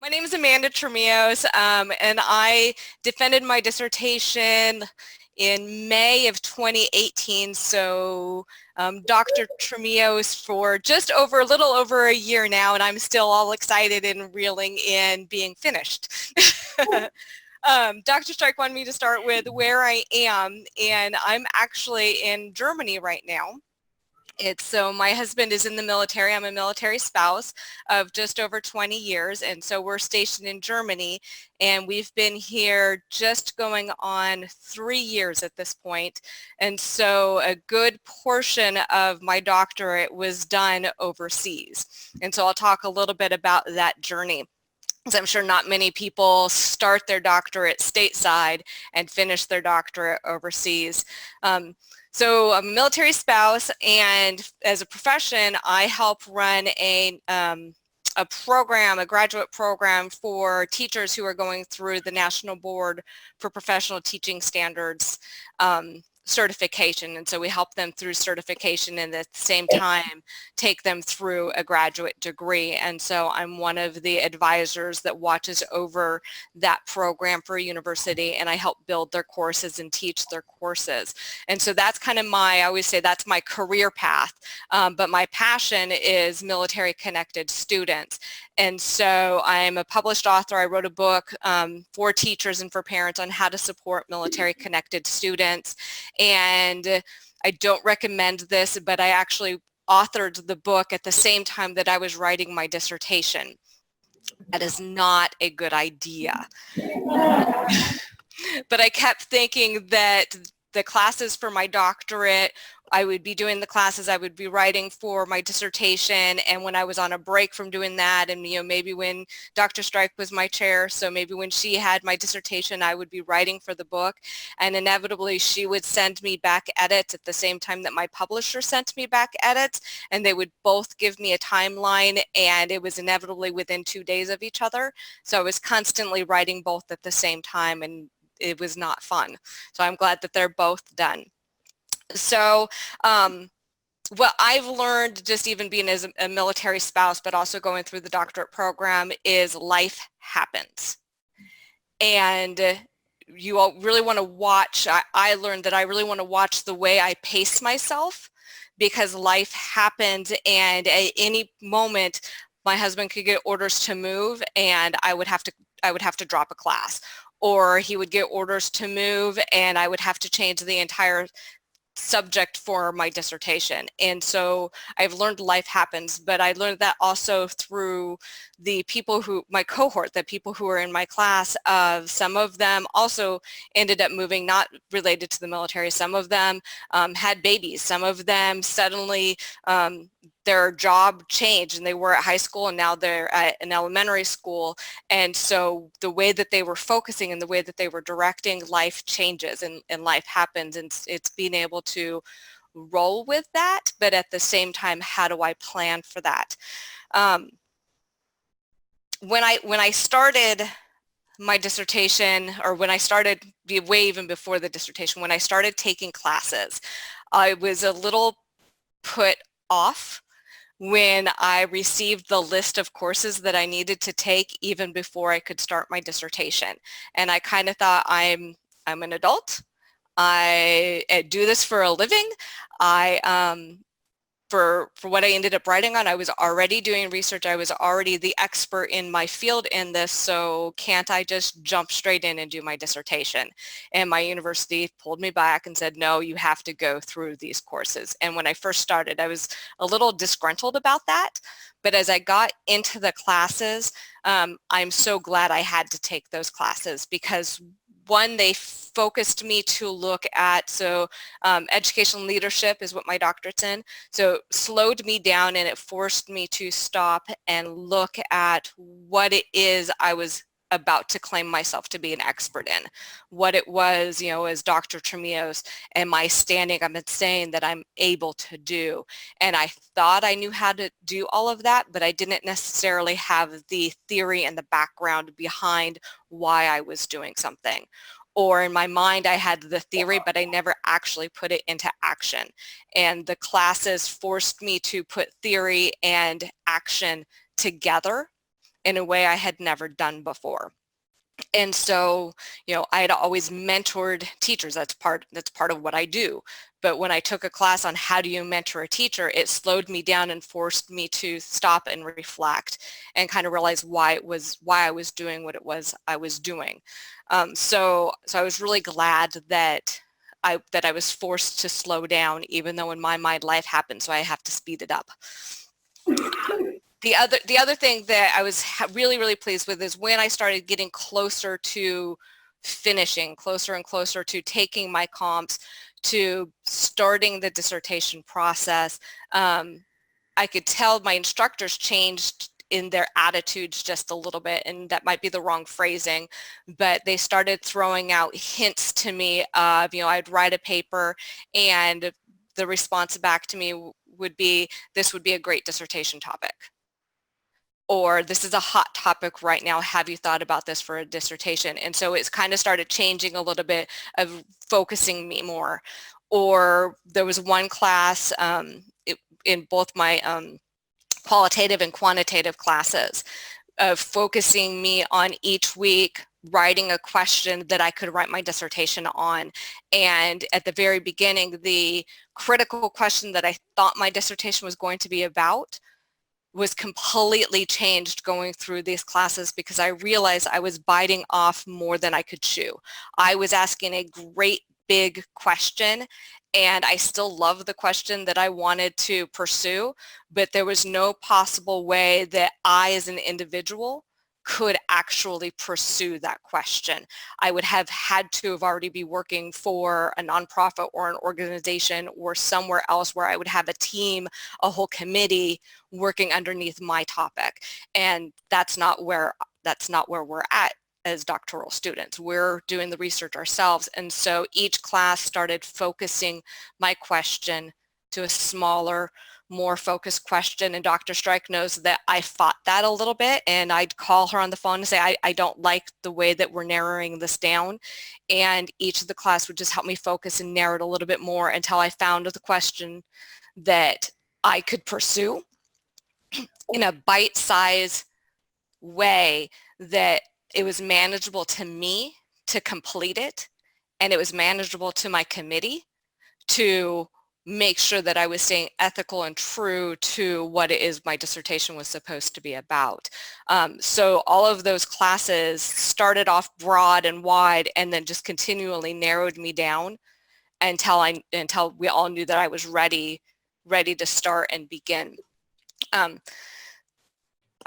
My name is Amanda Trimillos, and I defended my dissertation in May of 2018. So Dr. Trimillos for just over a little over a year now, and I'm still all excited and reeling in being finished. Dr. Strike wanted me to start with where I am, and I'm actually in Germany right now. So my husband is in the military. I'm a military spouse of just over 20 years, and so we're stationed in Germany, and we've been here just going on 3 years at this point. And so a good portion of my doctorate was done overseas. And so I'll talk a little bit about that journey, because I'm sure not many people start their doctorate stateside and finish their doctorate overseas. So I'm a military spouse, and as a profession, I help run a program, a graduate program for teachers who are going through the National Board for Professional Teaching Standards certification. And so we help them through certification and at the same time take them through a graduate degree. And so I'm one of the advisors that watches over that program for a university, and I help build their courses and teach their courses. And so that's kind of I always say that's my career path, but my passion is military connected students. And so I'm a published author. I wrote a book for teachers and for parents on how to support military connected students. And I don't recommend this, but I actually authored the book at the same time that I was writing my dissertation. That is not a good idea. But I kept thinking that the classes for my doctorate, I would be doing the classes, I would be writing for my dissertation, and when I was on a break from doing that, and maybe when Dr. Strike was my chair, so maybe when she had my dissertation, I would be writing for the book, and inevitably she would send me back edits at the same time that my publisher sent me back edits, and they would both give me a timeline, and it was inevitably within 2 days of each other. So I was constantly writing both at the same time, and it was not fun. So I'm glad that they're both done. So what I've learned, just even being as a military spouse, but also going through the doctorate program, is life happens. And you all really want to watch, I learned that I really want to watch the way I pace myself, because life happens, and at any moment my husband could get orders to move and I would have to drop a class, or he would get orders to move and I would have to change the entire subject for my dissertation. And so I've learned life happens, but I learned that also through the people my cohort, the people who were in my class, some of them also ended up moving, not related to the military. Some of them had babies. Some of them suddenly their job changed, and they were at high school and now they're at an elementary school. And so the way that they were focusing and the way that they were directing, life changes and life happens, and it's being able to roll with that, but at the same time, how do I plan for that? When I started my dissertation, or when I started, way even before the dissertation, when I started taking classes, I was a little put off when I received the list of courses that I needed to take even before I could start my dissertation. And I kind of thought, I'm an adult. I do this for a living. For what I ended up writing on, I was already doing research. I was already the expert in my field in this, so can't I just jump straight in and do my dissertation? And my university pulled me back and said, no, you have to go through these courses. And when I first started, I was a little disgruntled about that. But as I got into the classes, I'm so glad I had to take those classes, because one, they focused me to look at, educational leadership is what my doctorate's in, so it slowed me down and it forced me to stop and look at what it is I was about to claim myself to be an expert in, what it was, as Dr. Trimillos, and my standing, I've been saying that I'm able to do. And I thought I knew how to do all of that, but I didn't necessarily have the theory and the background behind why I was doing something. Or in my mind, I had the theory, but I never actually put it into action. And the classes forced me to put theory and action together in a way I had never done before. And so, I had always mentored teachers. That's part of what I do. But when I took a class on how do you mentor a teacher, it slowed me down and forced me to stop and reflect and kind of realize why I was doing what it was I was doing. So I was really glad that I was forced to slow down, even though in my mind life happened, so I have to speed it up. The other thing that I was really, really pleased with is when I started getting closer to finishing, closer and closer to taking my comps, to starting the dissertation process, I could tell my instructors changed in their attitudes just a little bit, and that might be the wrong phrasing, but they started throwing out hints to me of, I'd write a paper and the response back to me would be, this would be a great dissertation topic. Or this is a hot topic right now, have you thought about this for a dissertation? And so it's kind of started changing a little bit of focusing me more. Or there was one class in both my qualitative and quantitative classes of focusing me on each week writing a question that I could write my dissertation on. And at the very beginning, the critical question that I thought my dissertation was going to be about was completely changed going through these classes, because I realized I was biting off more than I could chew. I was asking a great big question, and I still love the question that I wanted to pursue, but there was no possible way that I as an individual could actually pursue that question. I would have had to have already be working for a nonprofit or an organization or somewhere else where I would have a team, a whole committee working underneath my topic. And that's not where we're at as doctoral students. We're doing the research ourselves. And so each class started focusing my question to a smaller, more focused question, and Dr. Strike knows that I fought that a little bit, and I'd call her on the phone and say, I don't like the way that we're narrowing this down, and each of the class would just help me focus and narrow it a little bit more until I found the question that I could pursue in a bite-sized way, that it was manageable to me to complete it, and it was manageable to my committee to make sure that I was staying ethical and true to what it is my dissertation was supposed to be about. So all of those classes started off broad and wide, and then just continually narrowed me down until we all knew that I was ready to start and begin. I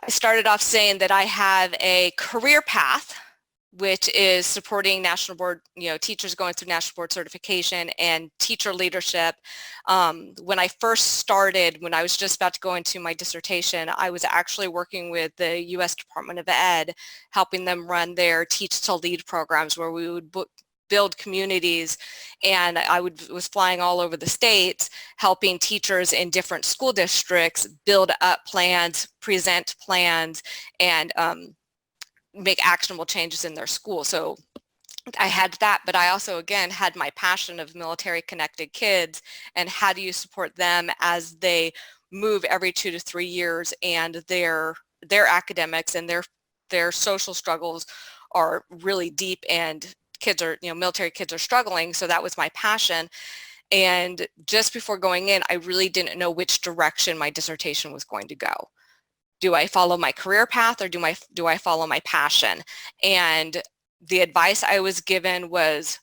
started off saying that I have a career path, which is supporting national board, teachers going through national board certification and teacher leadership. When I first started, when I was just about to go into my dissertation, I was actually working with the U.S. Department of Ed, helping them run their Teach to Lead programs, where we would build communities, and I was flying all over the states, helping teachers in different school districts build up plans, present plans, and make actionable changes in their school. So I had that, but I also, again, had my passion of military connected kids, and how do you support them as they move every 2 to 3 years, and their academics and their social struggles are really deep, and kids are, military kids are struggling. So that was my passion. And just before going in, I really didn't know which direction my dissertation was going to go. Do I follow my career path, or do I follow my passion? And the advice I was given was,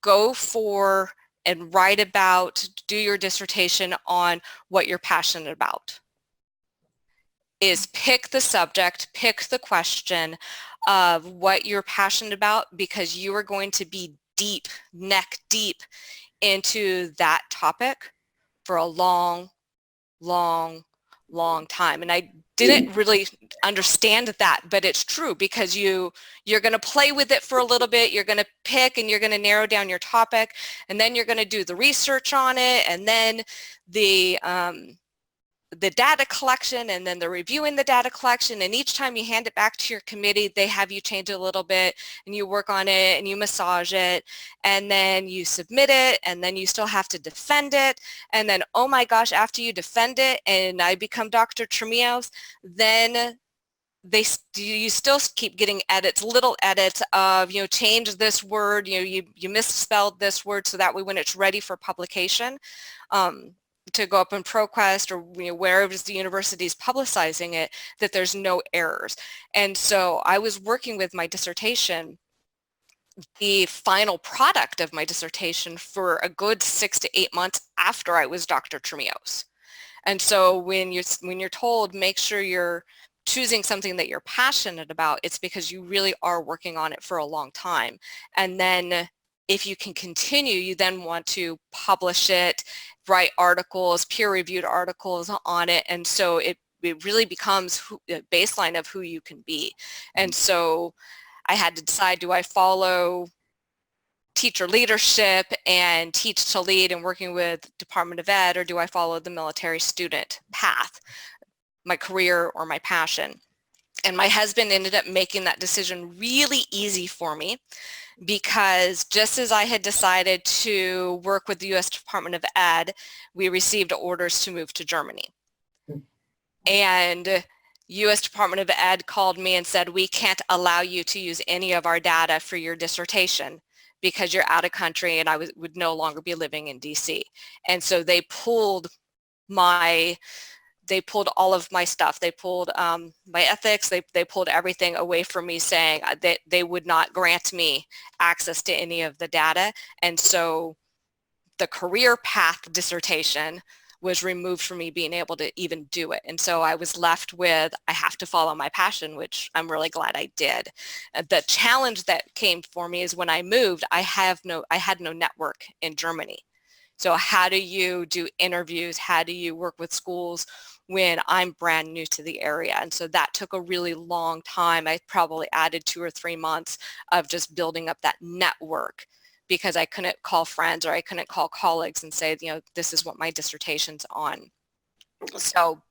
go for and write about, do your dissertation on what you're passionate about. Is pick the subject, pick the question of what you're passionate about, because you are going to be deep, neck deep into that topic for a long, long, long time. And I didn't really understand that, but it's true, because you're going to play with it for a little bit, you're going to pick, and you're going to narrow down your topic, and then you're going to do the research on it, and then the data collection, and then they're reviewing the data collection, and each time you hand it back to your committee, they have you change it a little bit, and you work on it, and you massage it, and then you submit it, and then you still have to defend it, and then, oh my gosh, after you defend it and I become Dr. Trimillos, then you still keep getting edits, little edits of, change this word, you misspelled this word, so that way when it's ready for publication, to go up in ProQuest or wherever the university is publicizing it, that there's no errors. And so I was working with my dissertation, the final product of my dissertation, for a good 6 to 8 months after I was Dr. Trimillos. And so when you're told, make sure you're choosing something that you're passionate about, it's because you really are working on it for a long time. And then if you can continue, you then want to publish it, write articles, peer-reviewed articles on it. And so it really becomes a baseline of who you can be. And so I had to decide, do I follow teacher leadership and teach to lead and working with Department of Ed, or do I follow the military student path, my career or my passion? And my husband ended up making that decision really easy for me, because just as I had decided to work with the U.S. Department of Ed, we received orders to move to Germany. And U.S. Department of Ed called me and said, we can't allow you to use any of our data for your dissertation because you're out of country, and I would no longer be living in D.C. And so they pulled all of my stuff. They pulled my ethics. They pulled everything away from me, saying that they would not grant me access to any of the data. And so the career path dissertation was removed from me being able to even do it. And so I was left with, I have to follow my passion, which I'm really glad I did. The challenge that came for me is when I moved, I had no network in Germany. So how do you do interviews? How do you work with schools when I'm brand new to the area? And so that took a really long time. I probably added 2 or 3 months of just building up that network, because I couldn't call friends or I couldn't call colleagues and say, this is what my dissertation's on. So,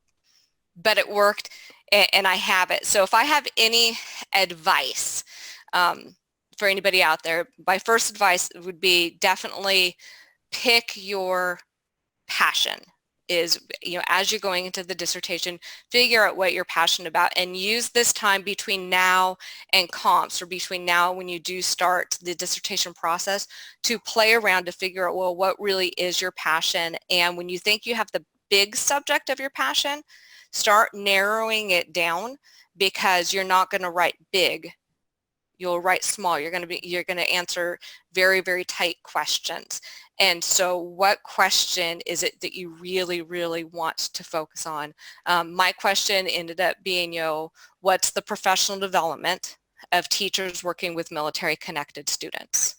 but it worked, and I have it. So if I have any advice for anybody out there, my first advice would be definitely pick your passion. Is, as you're going into the dissertation, figure out what you're passionate about and use this time between now and comps, or between now when you do start the dissertation process, to play around to figure out, well, what really is your passion? And when you think you have the big subject of your passion, start narrowing it down, because you're not going to write big. You'll write small. You're going to answer very, very tight questions. And so what question is it that you really, really want to focus on? My question ended up being, what's the professional development of teachers working with military connected students?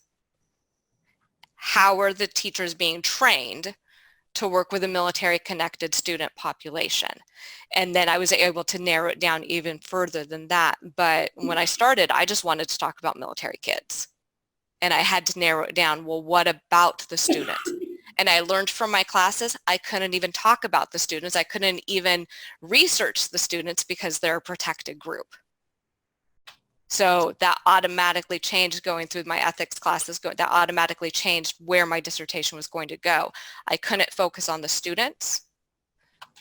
How are the teachers being trained to work with a military connected student population? And then I was able to narrow it down even further than that. But when I started, I just wanted to talk about military kids. And I had to narrow it down. Well, what about the students? And I learned from my classes, I couldn't even talk about the students. I couldn't even research the students because they're a protected group. So that automatically changed going through my ethics classes. That automatically changed where my dissertation was going to go. I couldn't focus on the students,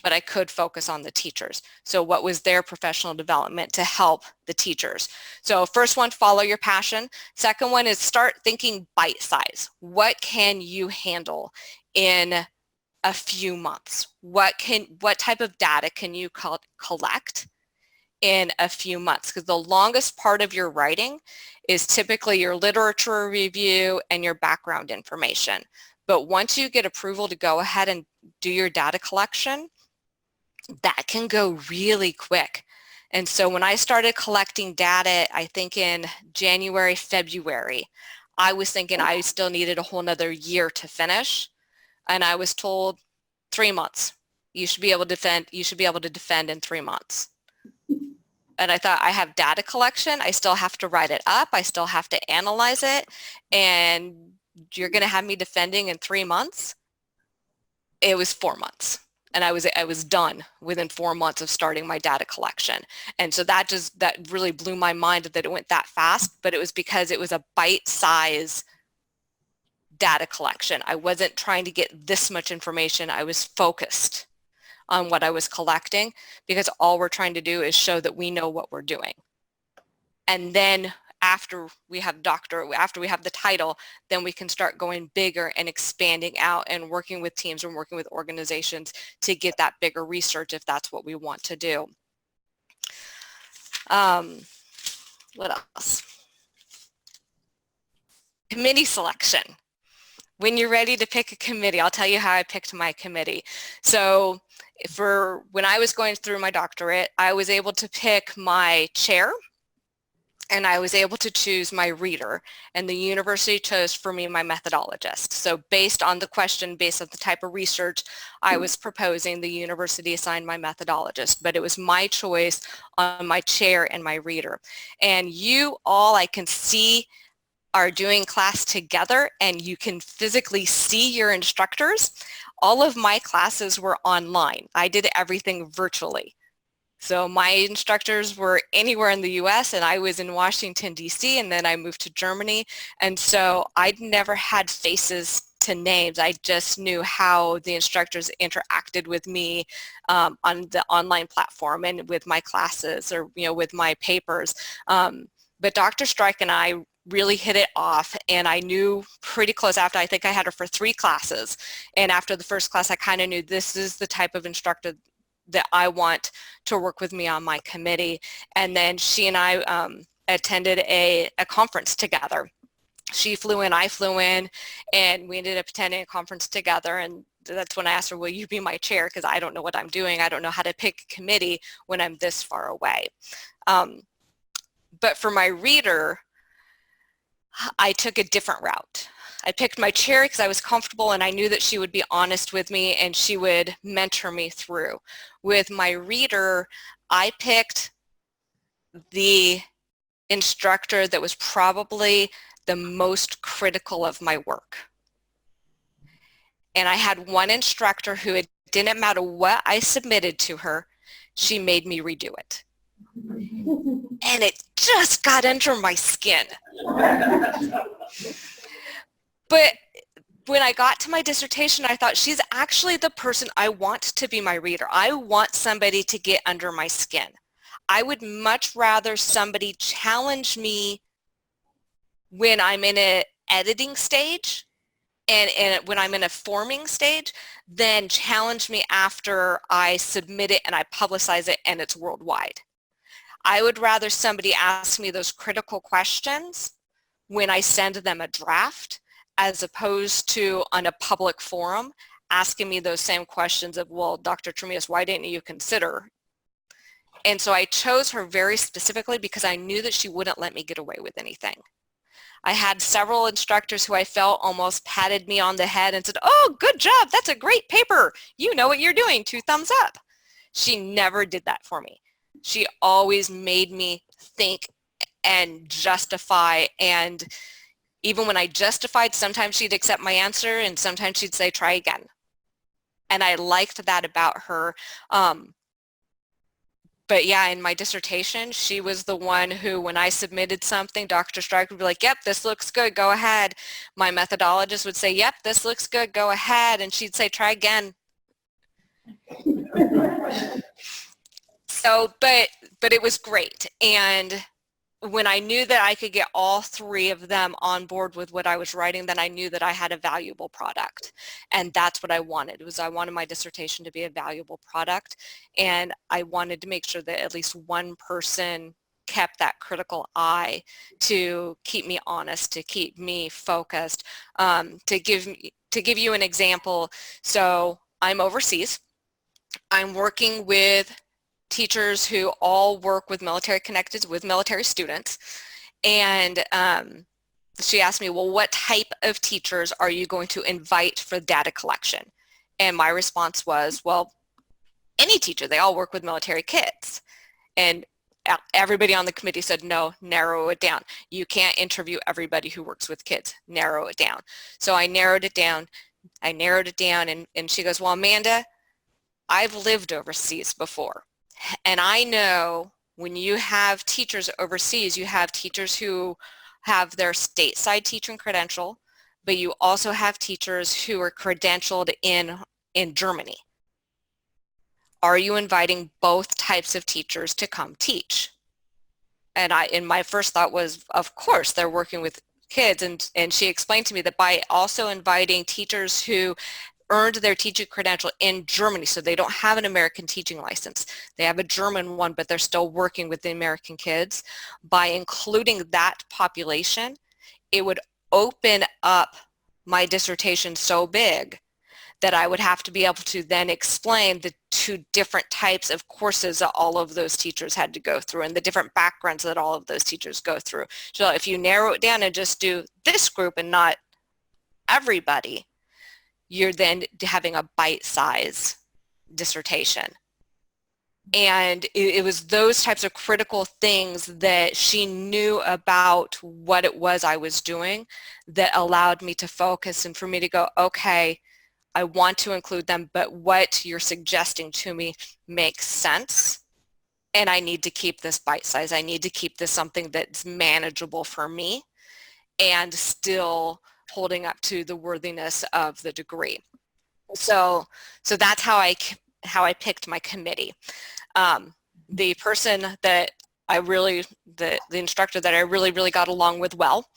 but I could focus on the teachers. So what was their professional development to help the teachers? So first one, follow your passion. Second one is start thinking bite size. What can you handle in a few months? What type of data can you collect in a few months? Because the longest part of your writing is typically your literature review and your background information. But once you get approval to go ahead and do your data collection, that can go really quick. And so when I started collecting data, I think in January, February, I was thinking I still needed a whole nother year to finish. And I was told 3 months. You should be able to defend in 3 months. And I thought, I have data collection. I still have to write it up. I still have to analyze it. And you're going to have me defending in 3 months? It was 4 months. And I was done within 4 months of starting my data collection. And so that really blew my mind that it went that fast, but it was because it was a bite-size data collection. I wasn't trying to get this much information. I was focused on what I was collecting, because all we're trying to do is show that we know what we're doing. And then after we have the title, then we can start going bigger and expanding out and working with teams and working with organizations to get that bigger research if that's what we want to do. What else? Committee selection. When you're ready to pick a committee, I'll tell you how I picked my committee. So when I was going through my doctorate, I was able to pick my chair, and I was able to choose my reader, and the university chose for me my methodologist. So based on the question, based on the type of research I was proposing, the university assigned my methodologist, but it was my choice on my chair and my reader. And you all, I can see, are doing class together, and you can physically see your instructors. All of my classes were online. I did everything virtually. So my instructors were anywhere in the US, and I was in Washington, D.C., and then I moved to Germany. And so I'd never had faces to names. I just knew how the instructors interacted with me on the online platform and with my classes, or with my papers. But Dr. Strike and I really hit it off, and I knew pretty close after. I think I had her for 3 classes, and after the first class I kind of knew this is the type of instructor that I want to work with me on my committee. And then she and I attended a conference together. She flew in, I flew in, and we ended up attending a conference together. And that's when I asked her, will you be my chair? Because I don't know what I'm doing. I don't know how to pick a committee when I'm this far away. But for my reader, I took a different route. I picked my chair because I was comfortable, and I knew that she would be honest with me and she would mentor me through. With my reader, I picked the instructor that was probably the most critical of my work. And I had one instructor who, it didn't matter what I submitted to her, she made me redo it. And it just got under my skin. But when I got to my dissertation, I thought, she's actually the person I want to be my reader. I want somebody to get under my skin. I would much rather somebody challenge me when I'm in an editing stage and when I'm in a forming stage than challenge me after I submit it and I publicize it and it's worldwide. I would rather somebody ask me those critical questions when I send them a draft, as opposed to on a public forum asking me those same questions of, well, Dr. Trimillos, why didn't you consider? And so I chose her very specifically because I knew that she wouldn't let me get away with anything. I had several instructors who I felt almost patted me on the head and said, oh, good job, that's a great paper. You know what you're doing, 2 thumbs up. She never did that for me. She always made me think and justify, and even when I justified, sometimes she'd accept my answer and sometimes she'd say, try again. And I liked that about her. But yeah, in my dissertation, she was the one who, when I submitted something, Dr. Strike would be like, yep, this looks good, go ahead. My methodologist would say, yep, this looks good, go ahead. And she'd say, try again. So, but it was great. And when I knew that I could get all 3 of them on board with what I was writing, then I knew that I had a valuable product. And that's what I wanted, was I wanted my dissertation to be a valuable product. And I wanted to make sure that at least one person kept that critical eye to keep me honest, to keep me focused. To give you an example, so I'm overseas. I'm working with teachers who all work with military connected, with military students. And she asked me, well, what type of teachers are you going to invite for data collection? And my response was, well, any teacher, they all work with military kids. And everybody on the committee said, no, narrow it down. You can't interview everybody who works with kids, narrow it down. So I narrowed it down, and she goes, well, Amanda, I've lived overseas before. And I know when you have teachers overseas, you have teachers who have their stateside teaching credential, but you also have teachers who are credentialed in Germany. are you inviting both types of teachers to come teach? And my first thought was, of course, they're working with kids. And she explained to me that by also inviting teachers who earned their teaching credential in Germany, so they don't have an American teaching license. They have a German one, but they're still working with the American kids. By including that population, it would open up my dissertation so big that I would have to be able to then explain the two different types of courses that all of those teachers had to go through and the different backgrounds that all of those teachers go through. So if you narrow it down and just do this group and not everybody, you're then having a bite-size dissertation. And it was those types of critical things that she knew about what it was I was doing that allowed me to focus and for me to go, okay, I want to include them, but what you're suggesting to me makes sense. And I need to keep this bite size. I need to keep this something that's manageable for me and still holding up to the worthiness of the degree. So that's how I picked my committee. The person that the instructor that I really got along with well,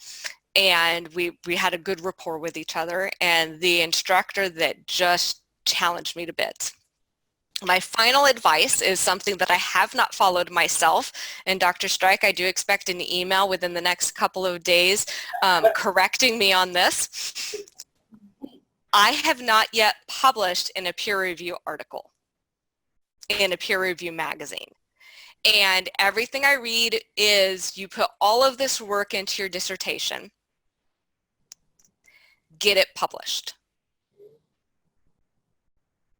and we had a good rapport with each other, and the instructor that just challenged me to bits. My final advice is something that I have not followed myself, and Dr. Strike, I do expect an email within the next couple of days correcting me on this. I have not yet published in a peer review article in a peer review magazine. And everything I read is you put all of this work into your dissertation, get it published.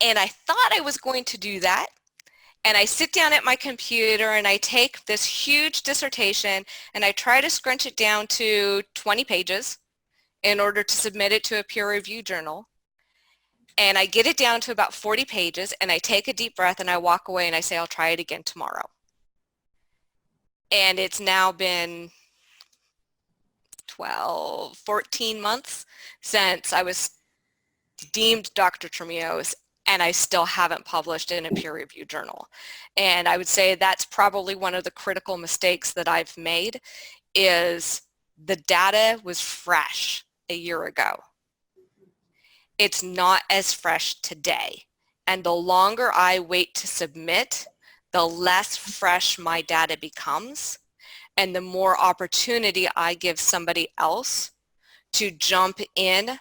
And I thought I was going to do that. And I sit down at my computer and I take this huge dissertation and I try to scrunch it down to 20 pages in order to submit it to a peer review journal. And I get it down to about 40 pages and I take a deep breath and I walk away and I say, I'll try it again tomorrow. And it's now been 12, 14 months since I was deemed Dr. Trimillos, and I still haven't published in a peer-reviewed journal. And I would say that's probably one of the critical mistakes that I've made is the data was fresh a year ago. It's not as fresh today. And the longer I wait to submit, the less fresh my data becomes, and the more opportunity I give somebody else to jump in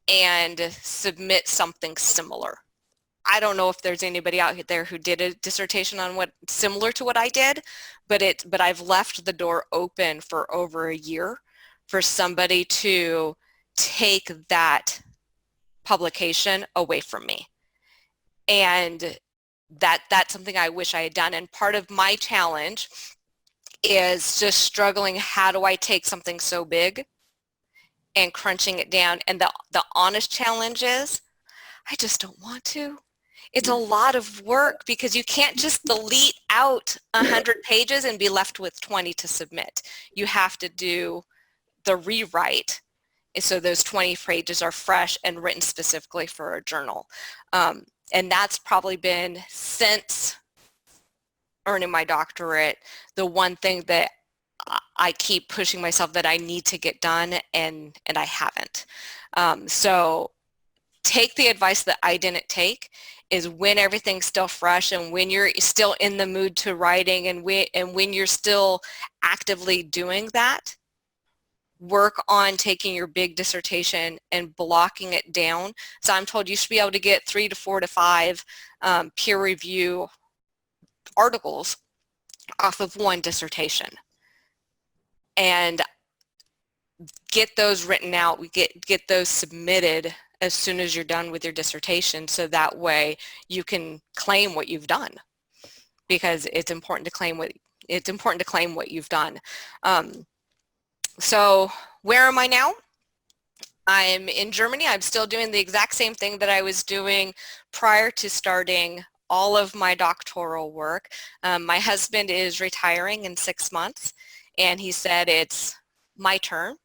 and submit something similar. I don't know if there's anybody out there who did a dissertation on what similar to what I did, but I've left the door open for over a year for somebody to take that publication away from me. And that's something I wish I had done. And part of my challenge is just struggling, how do I take something so big and crunching it down? And the honest challenge is, I just don't want to. It's a lot of work because you can't just delete out 100 pages and be left with 20 to submit. You have to do the rewrite so those 20 pages are fresh and written specifically for a journal. And that's probably been, since earning my doctorate, the one thing that I keep pushing myself that I need to get done, and I haven't. So take the advice that I didn't take, is when everything's still fresh and when you're still in the mood to writing and when you're still actively doing that, work on taking your big dissertation and blocking it down. So I'm told you should be able to get 3 to 4 to 5 peer review articles off of one dissertation. And get those written out, get those submitted as soon as you're done with your dissertation, so that way you can claim what you've done, because it's important to claim what you've done. So where am I now? I'm in Germany. I'm still doing the exact same thing that I was doing prior to starting all of my doctoral work. My husband is retiring in 6 months, and he said it's my turn.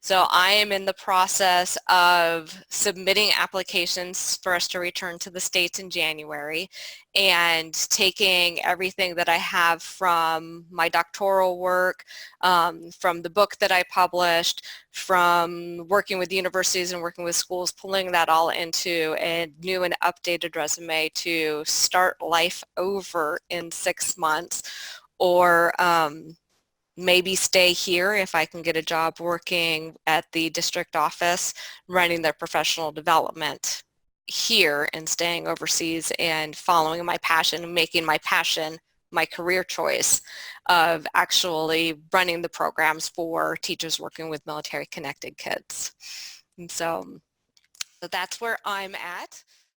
So I am in the process of submitting applications for us to return to the States in January, and taking everything that I have from my doctoral work, from the book that I published, from working with universities and working with schools, pulling that all into a new and updated resume to start life over in 6 months, or maybe stay here if I can get a job working at the district office, running their professional development here and staying overseas and following my passion and making my passion my career choice of actually running the programs for teachers working with military connected kids. And so that's where I'm at.